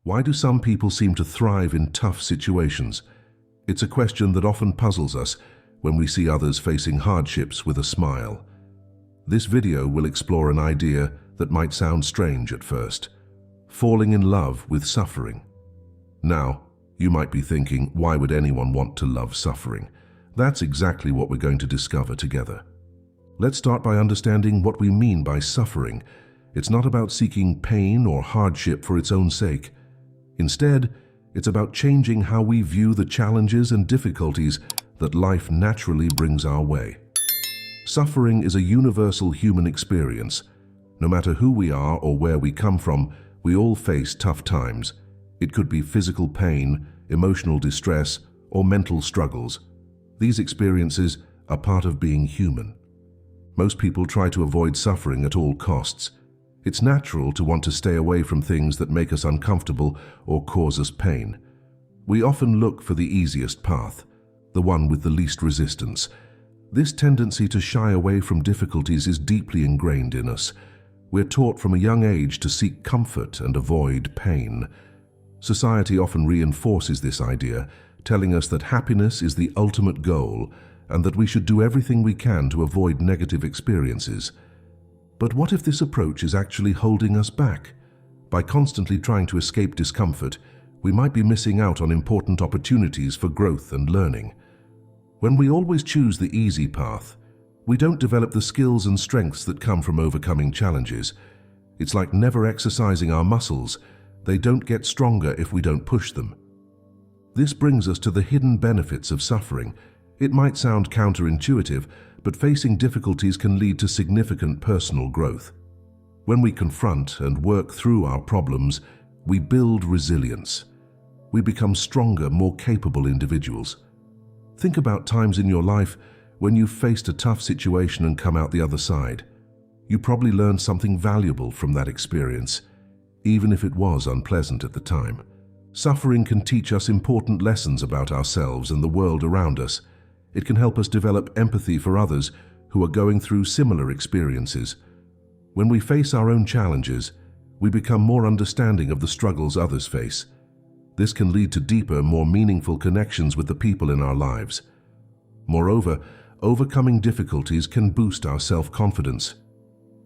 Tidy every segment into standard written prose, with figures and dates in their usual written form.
Why do some people seem to thrive in tough situations? It's a question that often puzzles us when we see others facing hardships with a smile. This video will explore an idea that might sound strange at first: falling in love with suffering. Now, you might be thinking, why would anyone want to love suffering? That's exactly what we're going to discover together. Let's start by understanding what we mean by suffering. It's not about seeking pain or hardship for its own sake. Instead, it's about changing how we view the challenges and difficulties that life naturally brings our way. Suffering is a universal human experience. No matter who we are or where we come from, we all face tough times. It could be physical pain, emotional distress, or mental struggles. These experiences are part of being human. Most people try to avoid suffering at all costs. It's natural to want to stay away from things that make us uncomfortable or cause us pain. We often look for the easiest path, the one with the least resistance. This tendency to shy away from difficulties is deeply ingrained in us. We're taught from a young age to seek comfort and avoid pain. Society often reinforces this idea, telling us that happiness is the ultimate goal and that we should do everything we can to avoid negative experiences. But what if this approach is actually holding us back? By constantly trying to escape discomfort, we might be missing out on important opportunities for growth and learning. When we always choose the easy path, we don't develop the skills and strengths that come from overcoming challenges. It's like never exercising our muscles. They don't get stronger if we don't push them. This brings us to the hidden benefits of suffering. It might sound counterintuitive, but facing difficulties can lead to significant personal growth. When we confront and work through our problems, we build resilience. We become stronger, more capable individuals. Think about times in your life when you've faced a tough situation and come out the other side. You probably learned something valuable from that experience, even if it was unpleasant at the time. Suffering can teach us important lessons about ourselves and the world around us. It can help us develop empathy for others who are going through similar experiences. When we face our own challenges, we become more understanding of the struggles others face. This can lead to deeper, more meaningful connections with the people in our lives. Moreover, overcoming difficulties can boost our self-confidence.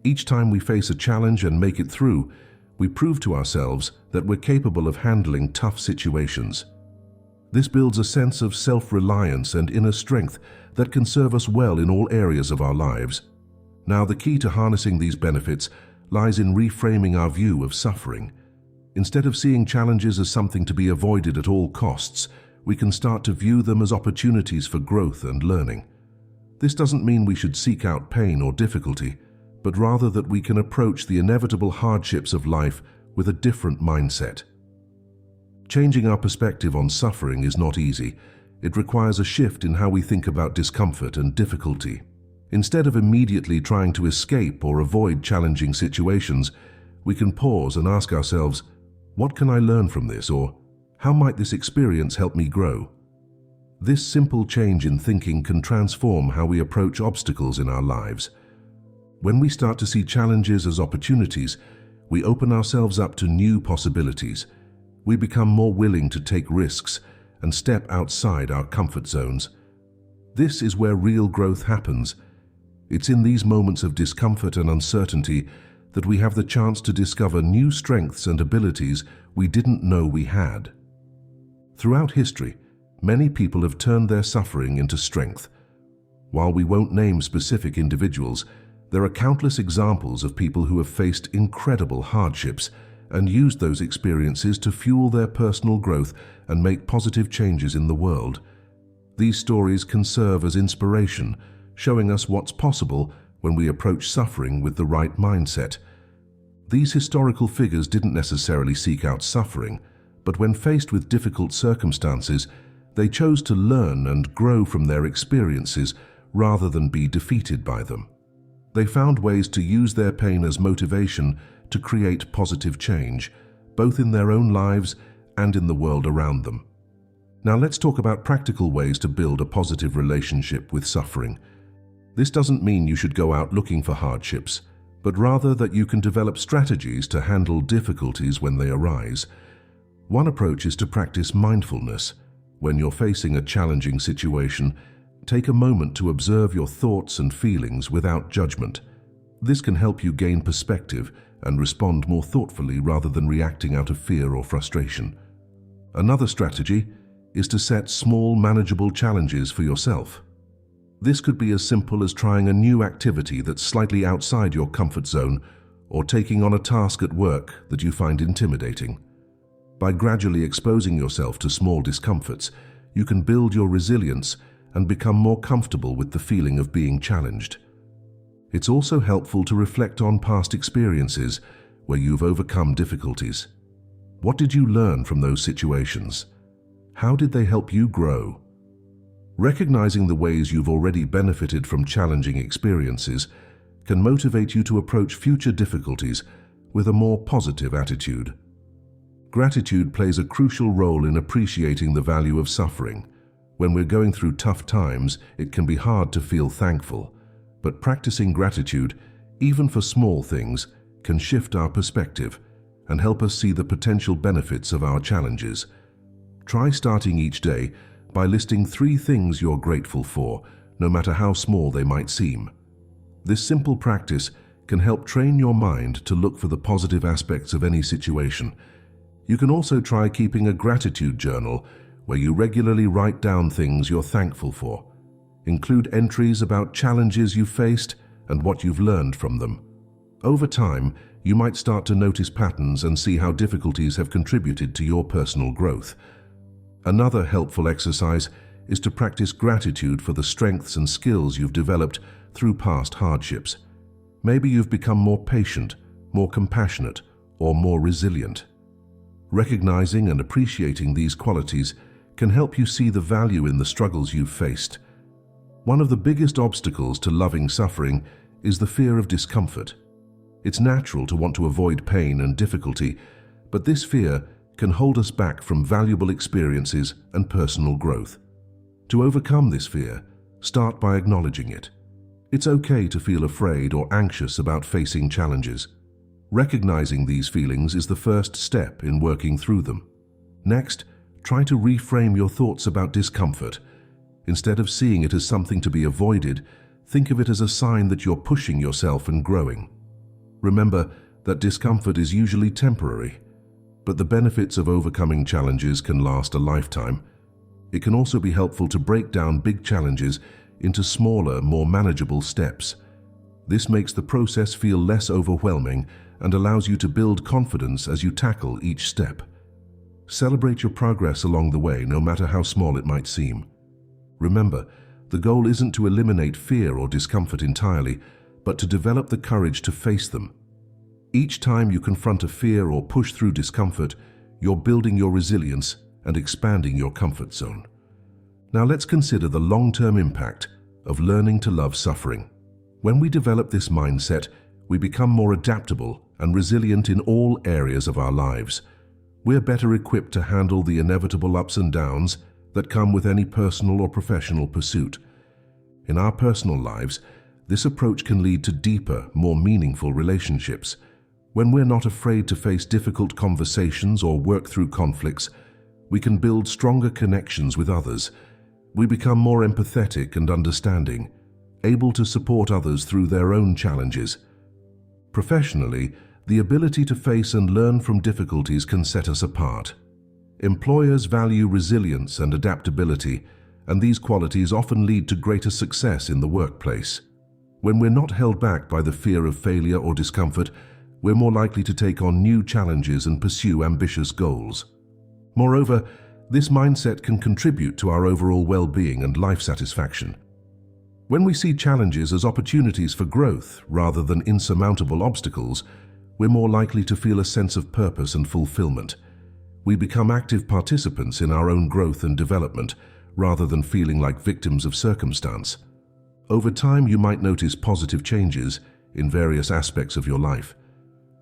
Each time we face a challenge and make it through, we prove to ourselves that we're capable of handling tough situations. This builds a sense of self-reliance and inner strength that can serve us well in all areas of our lives. Now, the key to harnessing these benefits lies in reframing our view of suffering. Instead of seeing challenges as something to be avoided at all costs, we can start to view them as opportunities for growth and learning. This doesn't mean we should seek out pain or difficulty, but rather that we can approach the inevitable hardships of life with a different mindset. Changing our perspective on suffering is not easy. It requires a shift in how we think about discomfort and difficulty. Instead of immediately trying to escape or avoid challenging situations, we can pause and ask ourselves, what can I learn from this, or how might this experience help me grow? This simple change in thinking can transform how we approach obstacles in our lives. When we start to see challenges as opportunities, we open ourselves up to new possibilities. We become more willing to take risks and step outside our comfort zones. This is where real growth happens. It's in these moments of discomfort and uncertainty that we have the chance to discover new strengths and abilities we didn't know we had. Throughout history, many people have turned their suffering into strength. While we won't name specific individuals, there are countless examples of people who have faced incredible hardships and used those experiences to fuel their personal growth and make positive changes in the world. These stories can serve as inspiration, showing us what's possible when we approach suffering with the right mindset. These historical figures didn't necessarily seek out suffering, but when faced with difficult circumstances, they chose to learn and grow from their experiences rather than be defeated by them. They found ways to use their pain as motivation to create positive change, both in their own lives and in the world around them. Now let's talk about practical ways to build a positive relationship with suffering. This doesn't mean you should go out looking for hardships, but rather that you can develop strategies to handle difficulties when they arise. One approach is to practice mindfulness. When you're facing a challenging situation, take a moment to observe your thoughts and feelings without judgment. This can help you gain perspective and respond more thoughtfully rather than reacting out of fear or frustration. Another strategy is to set small, manageable challenges for yourself. This could be as simple as trying a new activity that's slightly outside your comfort zone or taking on a task at work that you find intimidating. By gradually exposing yourself to small discomforts, you can build your resilience and become more comfortable with the feeling of being challenged. It's also helpful to reflect on past experiences where you've overcome difficulties. What did you learn from those situations? How did they help you grow? Recognizing the ways you've already benefited from challenging experiences can motivate you to approach future difficulties with a more positive attitude. Gratitude plays a crucial role in appreciating the value of suffering. When we're going through tough times, it can be hard to feel thankful, but practicing gratitude, even for small things, can shift our perspective and help us see the potential benefits of our challenges. Try starting each day by listing 3 things you're grateful for, no matter how small they might seem. This simple practice can help train your mind to look for the positive aspects of any situation. You can also try keeping a gratitude journal where you regularly write down things you're thankful for. Include entries about challenges you've faced and what you've learned from them. Over time, you might start to notice patterns and see how difficulties have contributed to your personal growth. Another helpful exercise is to practice gratitude for the strengths and skills you've developed through past hardships. Maybe you've become more patient, more compassionate, or more resilient. Recognizing and appreciating these qualities can help you see the value in the struggles you've faced. One of the biggest obstacles to loving suffering is the fear of discomfort. It's natural to want to avoid pain and difficulty, but this fear can hold us back from valuable experiences and personal growth. To overcome this fear, start by acknowledging it. It's okay to feel afraid or anxious about facing challenges. Recognizing these feelings is the first step in working through them. Next, try to reframe your thoughts about discomfort. Instead of seeing it as something to be avoided, think of it as a sign that you're pushing yourself and growing. Remember that discomfort is usually temporary, but the benefits of overcoming challenges can last a lifetime. It can also be helpful to break down big challenges into smaller, more manageable steps. This makes the process feel less overwhelming and allows you to build confidence as you tackle each step. Celebrate your progress along the way, no matter how small it might seem. Remember, the goal isn't to eliminate fear or discomfort entirely, but to develop the courage to face them. Each time you confront a fear or push through discomfort, you're building your resilience and expanding your comfort zone. Now let's consider the long-term impact of learning to love suffering. When we develop this mindset, we become more adaptable and resilient in all areas of our lives. We're better equipped to handle the inevitable ups and downs that come with any personal or professional pursuit. In our personal lives, this approach can lead to deeper, more meaningful relationships. When we're not afraid to face difficult conversations or work through conflicts, we can build stronger connections with others. We become more empathetic and understanding, able to support others through their own challenges. Professionally, the ability to face and learn from difficulties can set us apart. Employers value resilience and adaptability, and these qualities often lead to greater success in the workplace. When we're not held back by the fear of failure or discomfort, we're more likely to take on new challenges and pursue ambitious goals. Moreover, this mindset can contribute to our overall well-being and life satisfaction. When we see challenges as opportunities for growth rather than insurmountable obstacles, we're more likely to feel a sense of purpose and fulfillment. We become active participants in our own growth and development, rather than feeling like victims of circumstance. Over time, you might notice positive changes in various aspects of your life.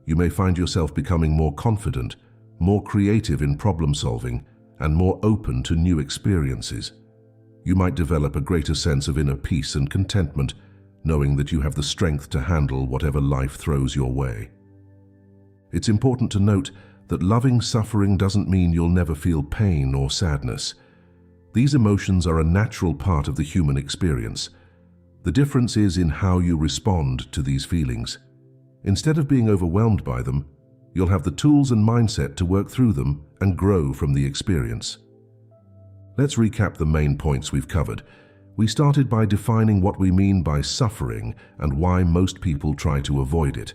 You may find yourself becoming more confident, more creative in problem solving, and more open to new experiences. You might develop a greater sense of inner peace and contentment, knowing that you have the strength to handle whatever life throws your way. It's important to note that loving suffering doesn't mean you'll never feel pain or sadness. These emotions are a natural part of the human experience. The difference is in how you respond to these feelings. Instead of being overwhelmed by them, you'll have the tools and mindset to work through them and grow from the experience. Let's recap the main points we've covered. We started by defining what we mean by suffering and why most people try to avoid it.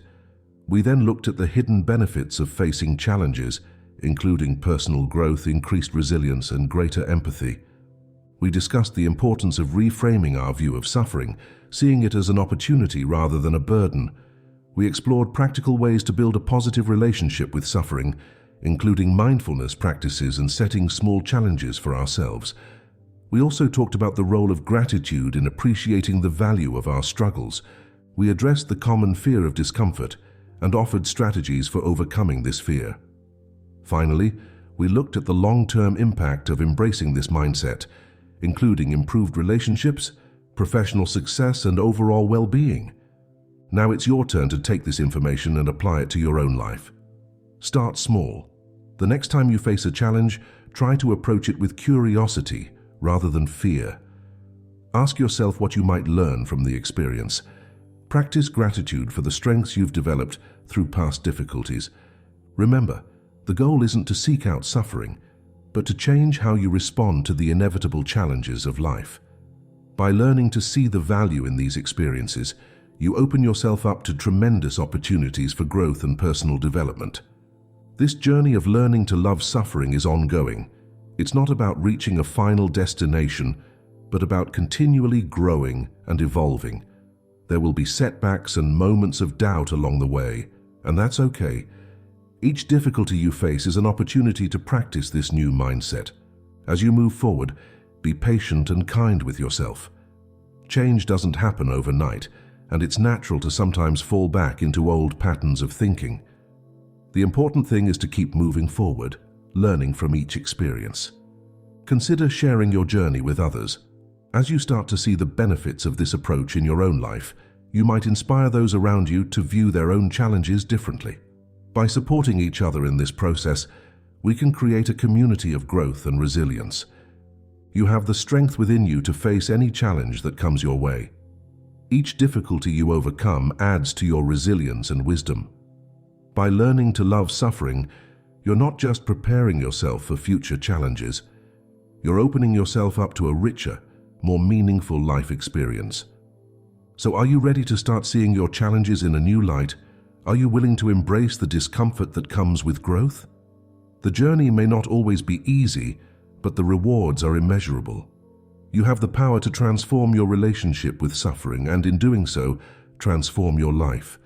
We then looked at the hidden benefits of facing challenges, including personal growth, increased resilience, and greater empathy. We discussed the importance of reframing our view of suffering, seeing it as an opportunity rather than a burden. We explored practical ways to build a positive relationship with suffering, including mindfulness practices and setting small challenges for ourselves. We also talked about the role of gratitude in appreciating the value of our struggles. We addressed the common fear of discomfort and offered strategies for overcoming this fear. Finally, we looked at the long-term impact of embracing this mindset, including improved relationships, professional success, and overall well-being. Now it's your turn to take this information and apply it to your own life. Start small. The next time you face a challenge, try to approach it with curiosity rather than fear. Ask yourself what you might learn from the experience. Practice gratitude for the strengths you've developed through past difficulties. Remember, the goal isn't to seek out suffering, but to change how you respond to the inevitable challenges of life. By learning to see the value in these experiences, you open yourself up to tremendous opportunities for growth and personal development. This journey of learning to love suffering is ongoing. It's not about reaching a final destination, but about continually growing and evolving. There will be setbacks and moments of doubt along the way, and that's okay. Each difficulty you face is an opportunity to practice this new mindset. As you move forward, be patient and kind with yourself. Change doesn't happen overnight, and it's natural to sometimes fall back into old patterns of thinking. The important thing is to keep moving forward, learning from each experience. Consider sharing your journey with others. As you start to see the benefits of this approach in your own life, you might inspire those around you to view their own challenges differently. By supporting each other in this process, we can create a community of growth and resilience. You have the strength within you to face any challenge that comes your way. Each difficulty you overcome adds to your resilience and wisdom. By learning to love suffering, you're not just preparing yourself for future challenges, you're opening yourself up to a richer, more meaningful life experience. So are you ready to start seeing your challenges in a new light? Are you willing to embrace the discomfort that comes with growth? The journey may not always be easy, but the rewards are immeasurable. You have the power to transform your relationship with suffering and, in doing so, transform your life.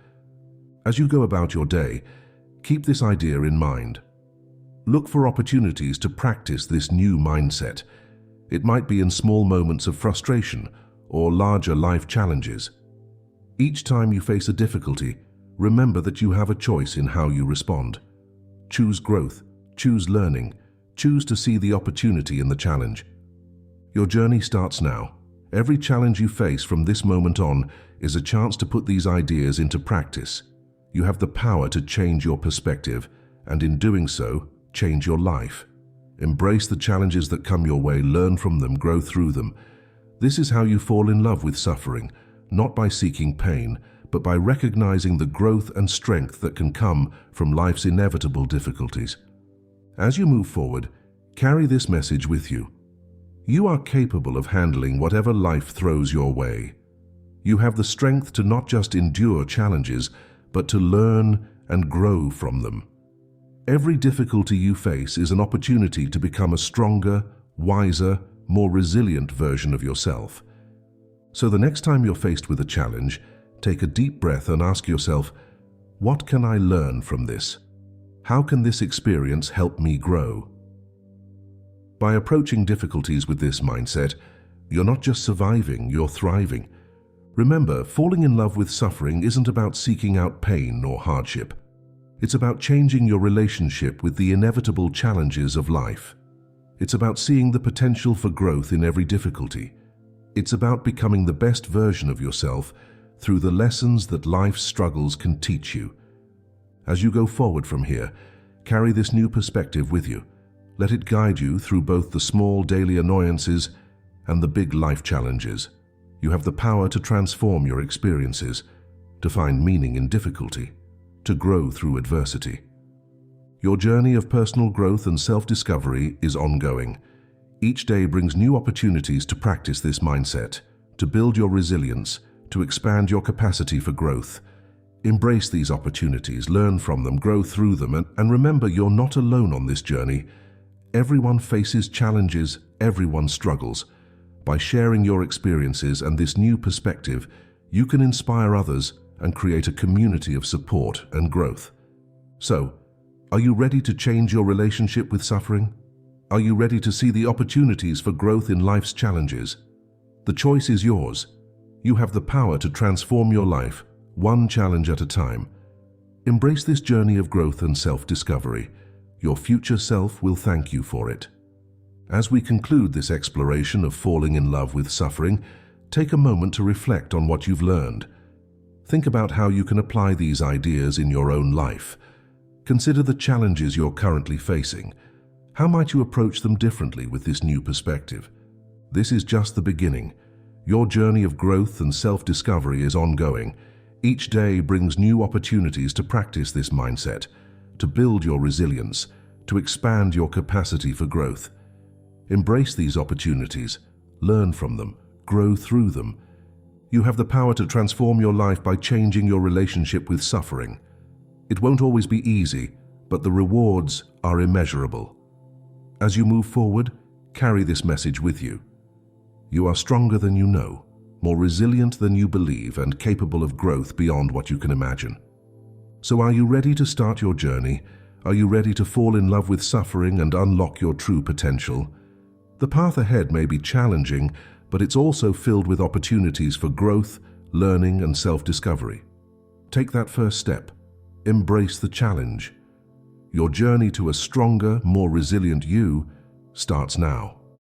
As you go about your day, keep this idea in mind. Look for opportunities to practice this new mindset. It might be in small moments of frustration or larger life challenges. Each time you face a difficulty, remember that you have a choice in how you respond. Choose growth, choose learning, choose to see the opportunity in the challenge. Your journey starts now. Every challenge you face from this moment on is a chance to put these ideas into practice. You have the power to change your perspective, and in doing so, change your life. Embrace the challenges that come your way, learn from them, grow through them. This is how you fall in love with suffering, not by seeking pain, but by recognizing the growth and strength that can come from life's inevitable difficulties. As you move forward, carry this message with you. You are capable of handling whatever life throws your way. You have the strength to not just endure challenges, but to learn and grow from them. Every difficulty you face is an opportunity to become a stronger, wiser, more resilient version of yourself. So the next time you're faced with a challenge, take a deep breath and ask yourself, what can I learn from this? How can this experience help me grow? By approaching difficulties with this mindset, you're not just surviving, you're thriving. Remember, falling in love with suffering isn't about seeking out pain or hardship. It's about changing your relationship with the inevitable challenges of life. It's about seeing the potential for growth in every difficulty. It's about becoming the best version of yourself through the lessons that life's struggles can teach you. As you go forward from here, Carry this new perspective with you. Let it guide you through both the small daily annoyances and the big life challenges. You have the power to transform your experiences, to find meaning in difficulty, to grow through adversity. Your journey of personal growth and self-discovery is ongoing. Each day brings new opportunities to practice this mindset, to build your resilience, to expand your capacity for growth. Embrace these opportunities, learn from them, grow through them, and remember, you're not alone on this journey. Everyone faces challenges, everyone struggles. By sharing your experiences and this new perspective, you can inspire others and create a community of support and growth. So, are you ready to change your relationship with suffering? Are you ready to see the opportunities for growth in life's challenges? The choice is yours. You have the power to transform your life, one challenge at a time. Embrace this journey of growth and self-discovery. Your future self will thank you for it. As we conclude this exploration of falling in love with suffering, take a moment to reflect on what you've learned. Think about how you can apply these ideas in your own life. Consider the challenges you're currently facing. How might you approach them differently with this new perspective? This is just the beginning. Your journey of growth and self-discovery is ongoing. Each day brings new opportunities to practice this mindset, to build your resilience, to expand your capacity for growth. Embrace these opportunities, learn from them, grow through them. You have the power to transform your life by changing your relationship with suffering. It won't always be easy, but the rewards are immeasurable. As you move forward, carry this message with you. You are stronger than you know, more resilient than you believe, and capable of growth beyond what you can imagine. So are you ready to start your journey? Are you ready to fall in love with suffering and unlock your true potential? The path ahead may be challenging, but it's also filled with opportunities for growth, learning, and self-discovery. Take that first step. Embrace the challenge. Your journey to a stronger, more resilient you starts now.